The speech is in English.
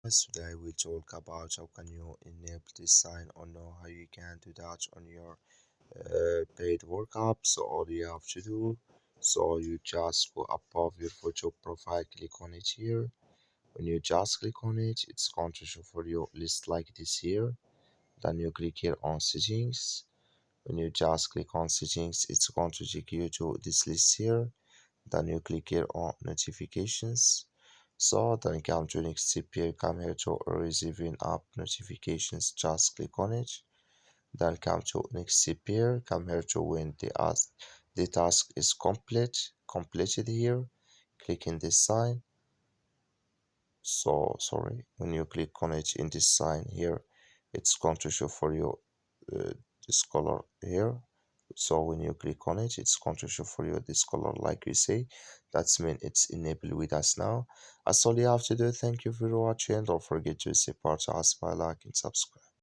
Today we talk about how can you enable this sign or know how you can do that on your paid workup. So all you have to do, so you just go above your photo profile, click on it here. When you just click on it, it's going to show for you list like this here. Then you click here on settings. When you just click on settings, it's going to take you to this list here. Then you click here on notifications. So then come to next step here, come here to receiving app notifications, just click on it. Then come to next step here, come here to when the task is completed here, click in this sign. So sorry, when you click on it in this sign here, it's going to show for you uh, this color here. So when you click on it, it's going to show for you this color like we say. That's mean it's enabled with us now. That's all you have to do. Thank you for watching. Don't forget to support us by like and subscribe.